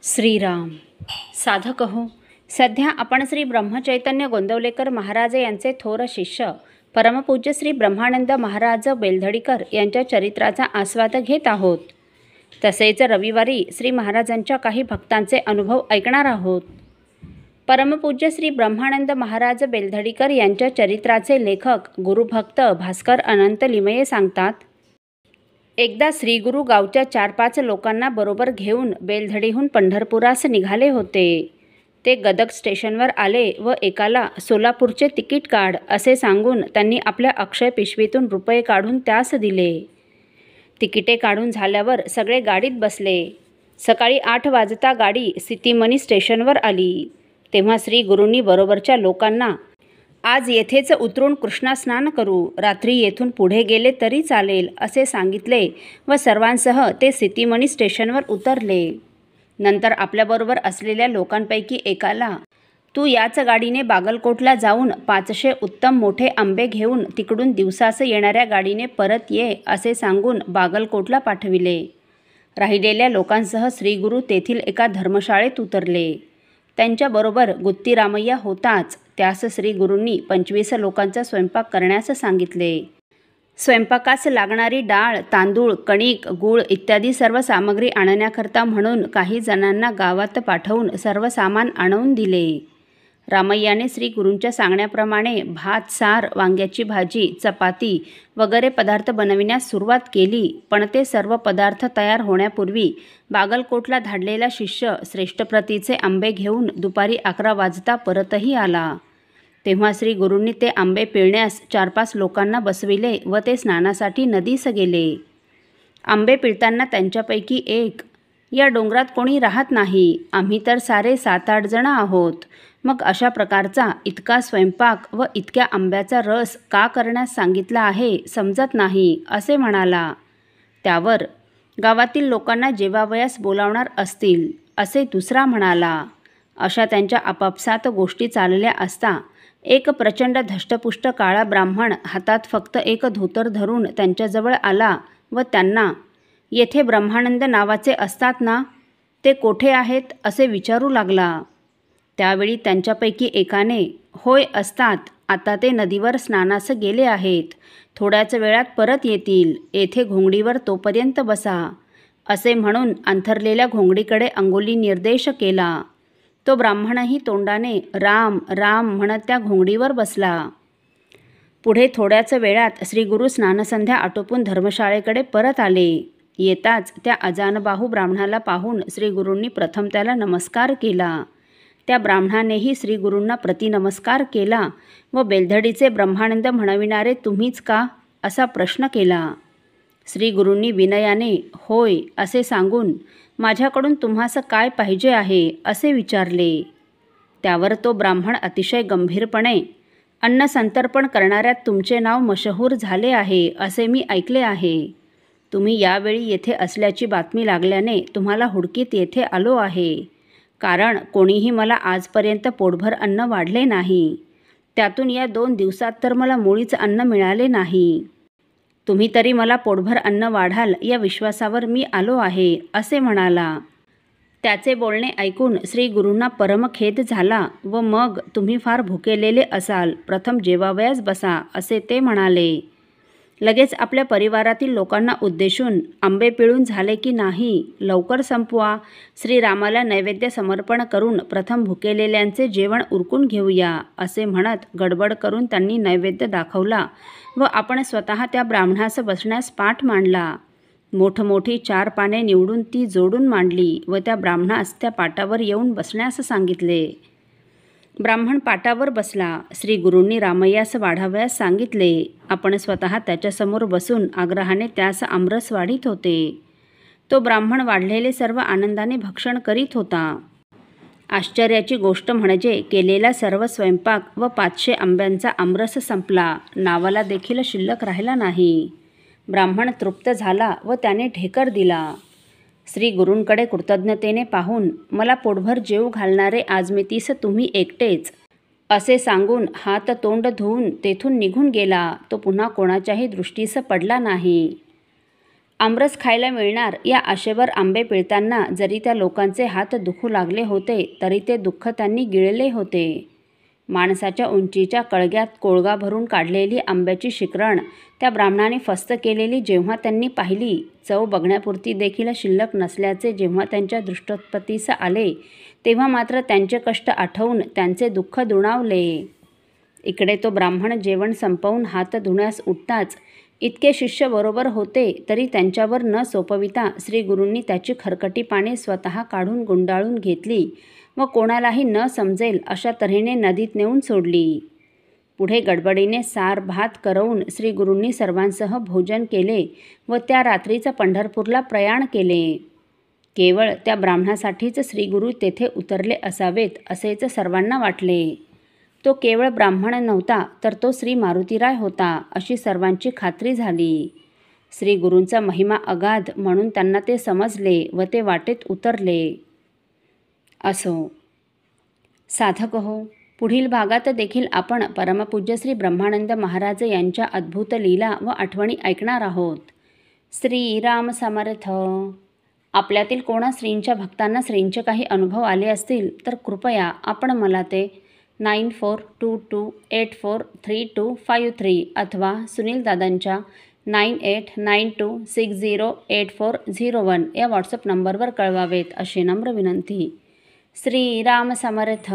श्रीराम साधक हो. सध्या आपण श्री ब्रह्मचैतन्य गोंदवलेकर महाराज यांचे थोर शिष्य परमपूज्य श्री ब्रह्मानंद महाराज बेलधडीकर यांच्या चरित्राचा आस्वाद घेत आहोत. तसेच रविवारी श्री महाराजांच्या काही भक्तांचे अनुभव ऐकणार आहोत. परमपूज्य श्री ब्रह्मानंद महाराज बेलधडीकर यांच्या चरित्राचे लेखक गुरुभक्त भास्कर अनंत लिमये सांगतात. एकदा श्रीगुरू गावच्या 4-5 लोकांना बरोबर घेऊन बेलधडीहून पंढरपुरास निघाले होते. ते गदग स्टेशनवर आले व एकाला सोलापूरचे तिकीट काढ असे सांगून त्यांनी आपल्या अक्षय पिशवीतून रुपये काढून त्यास दिले. तिकिटे काढून झाल्यावर सगळे गाडीत बसले. सकाळी 8 वाजता गाडी सिटीमनी स्टेशनवर आली. तेव्हा श्रीगुरूंनी बरोबरच्या लोकांना आज येथेच उतरून कृष्णास्नान करू, रात्री येथून पुढे गेले तरी चालेल असे सांगितले व सर्वांसह ते सिटीमनी स्टेशनवर उतरले. नंतर आपल्याबरोबर असलेल्या लोकांपैकी एकाला तू याच गाडीने बागलकोटला जाऊन 500 उत्तम मोठे आंबे घेऊन तिकडून दिवसास येणाऱ्या गाडीने परत ये असे सांगून बागलकोटला पाठविले. राहिलेल्या लोकांसह श्रीगुरू तेथील एका धर्मशाळेत उतरले. त्यांच्याबरोबर गुत्ती रामय्या होताच. त्यास श्रीगुरूंनी 25 लोकांचा स्वयंपाक करण्यास सांगितले. स्वयंपाकास लागणारी डाळ, तांदूळ, कणिक, गूळ इत्यादी सर्व सामग्री आणण्याकरता म्हणून काही जणांना गावात पाठवून सर्व सामान आणून दिले. रामय्याने श्रीगुरूंच्या सांगण्याप्रमाणे भात, सार, वांग्याची भाजी, चपाती वगैरे पदार्थ बनविण्यास सुरुवात केली. पण ते सर्व पदार्थ तयार होण्यापूर्वी बागलकोटला धाडलेला शिष्य श्रेष्ठ प्रतीचे आंबे घेऊन दुपारी 11 वाजता परतही आला. तेव्हा श्रीगुरूंनी ते आंबे पिळण्यास 4-5 लोकांना बसविले व ते स्नानासाठी नदीस गेले. आंबे पिळताना त्यांच्यापैकी एक, या डोंगरात कोणी राहत नाही, आम्ही तर सारे 7-8 जण आहोत, मग अशा प्रकारचा इतका स्वयंपाक व इतक्या आंब्याचा रस का करण्यास सांगितला आहे समजत नाही असे म्हणाला. त्यावर गावातील लोकांना जेवावयास बोलावणार असतील असे दुसरा म्हणाला. अशा त्यांच्या आपापसात गोष्टी चालल्या असता एक प्रचंड धष्टपुष्ट काळा ब्राह्मण हातात फक्त एक धोतर धरून त्यांच्याजवळ आला व त्यांना येथे ब्रह्मानंद नावाचे असतात ना, ते कोठे आहेत असे विचारू लागला. त्यावेळी त्यांच्यापैकी एकाने होय असतात, आता ते नदीवर स्नानास गेले आहेत, थोड्याच वेळात परत येतील, येथे घोंगडीवर तोपर्यंत बसा असे म्हणून अंथरलेल्या घोंगडीकडे अंगुली निर्देश केला. तो ब्राह्मणही तोंडाने राम राम म्हणत त्या घोंगडीवर बसला. पुढे थोड्याच वेळात श्रीगुरू स्नानसंध्या आटोपून धर्मशाळेकडे परत आले. येताच त्या अजानबाहू ब्राह्मणाला पाहून श्रीगुरूंनी प्रथम त्याला नमस्कार केला. त्या ब्राह्मणानेही श्रीगुरूंना प्रतिनमस्कार केला व बेलधडीचे ब्रह्मानंद म्हणविणारे तुम्हीच का असा प्रश्न केला. श्रीगुरूंनी विनयाने होय असे सांगून माझ्याकडून तुम्हास काय पाहिजे आहे असे विचारले. त्यावर तो ब्राह्मण अतिशय गंभीरपणे अन्न संतर्पण करणाऱ्यात तुमचे नाव मशहूर झाले आहे असे मी ऐकले आहे. तुम्ही यावेळी येथे असल्याची बातमी लागल्याने तुम्हाला हुडकीत येथे आलो आहे. कारण कोणीही मला आजपर्यंत पोटभर अन्न वाढले नाही. त्यातून या 2 दिवसात तर मला मुळीच अन्न मिळाले नाही. तुम्ही तरी मला पोटभर अन्न वाढाल या विश्वासावर मी आलो आहे असे म्हणाला. त्याचे बोलणे ऐकून श्रीगुरूंना परमखेद झाला व मग तुम्ही फार भुकेलेले असाल, प्रथम जेवावयास बसा असे ते म्हणाले. लगेच आपल्या परिवारातील लोकांना उद्देशून आंबे पिळून झाले की नाही, लवकर संपवा, श्रीरामाला नैवेद्य समर्पण करून प्रथम भुकेलेल्यांचे जेवण उरकून घेऊया असे म्हणत गडबड करून त्यांनी नैवेद्य दाखवला व आपण स्वतः त्या ब्राह्मणास बसण्यास पाठ मांडला. मोठमोठी 4 पाने निवडून ती जोडून मांडली व त्या ब्राह्मणास त्या पाटावर येऊन बसण्यास सांगितले. ब्राह्मण पाटावर बसला. श्रीगुरूंनी रामय्यास वाढावयास सांगितले. आपण स्वतः त्याच्यासमोर बसून आग्रहाने त्यास आमरस वाढीत होते. तो ब्राह्मण वाढलेले सर्व आनंदाने भक्षण करीत होता. आश्चर्याची गोष्ट म्हणजे केलेला सर्व स्वयंपाक व 500 आंब्यांचा आमरस संपला, नावाला देखील शिल्लक राहिला नाही. ब्राह्मण तृप्त झाला व त्याने ढेकर दिला. श्रीगुरूंकडे कृतज्ञतेने पाहून मला पोटभर जेव घालणारे आजमितीस तुम्ही एकटेच असे सांगून हात तोंड धुवून तेथून निघून गेला. तो पुन्हा कोणाच्याही दृष्टीस पडला नाही. आमरस खायला मिळणार या आशेवर आंबे पिळताना जरी त्या लोकांचे हात दुखू लागले होते तरी ते दुःख त्यांनी गिळले होते. माणसाच्या उंचीच्या कळग्यात कोळगा भरून काढलेली आंब्याची शिकरण त्या ब्राह्मणाने फस्त केलेली जेव्हा त्यांनी पाहिली, चव बघण्यापुरती देखील शिल्लक नसल्याचे जेव्हा त्यांच्या दृष्टोत्पत्तीस आले, तेव्हा मात्र त्यांचे कष्ट आठवून त्यांचे दुःख दुणावले. इकडे तो ब्राह्मण जेवण संपवून हात धुण्यास उठताच इतके शिष्य बरोबर होते तरी त्यांच्यावर न सोपविता श्रीगुरूंनी त्याची खरकटी पाने स्वतः काढून गुंडाळून घेतली व कोणालाही न समजेल अशा तऱ्हेने नदीत नेऊन सोडली. पुढे गडबडीने सार भात करवून श्रीगुरूंनी सर्वांसह भोजन केले व त्या रात्रीचं पंढरपूरला प्रयाण केले. केवळ त्या ब्राह्मणासाठीच श्रीगुरू तेथे उतरले असावेत असेच सर्वांना वाटले. तो केवळ ब्राह्मण नव्हता तर तो श्री मारुतीराय होता अशी सर्वांची खात्री झाली. श्रीगुरूंचा महिमा अगाध म्हणून त्यांना ते समजले व ते वाटेत उतरले. असो साधक हो, पुढील भागात देखील आपण परमपूज्य श्री ब्रह्मानंद महाराज यांच्या अद्भुत लीला व आठवणी ऐकणार आहोत. श्रीराम समर्थ. आपल्यातील कोणा श्रींच्या भक्तांना श्रींचे काही अनुभव आले असतील तर कृपया आपण मला ते 9422843253 अथवा सुनील दादांच्या 9892608401 या व्हॉट्सअप नंबरवर कळवावेत अशी नम्र विनंती. श्रीराम समर्थ.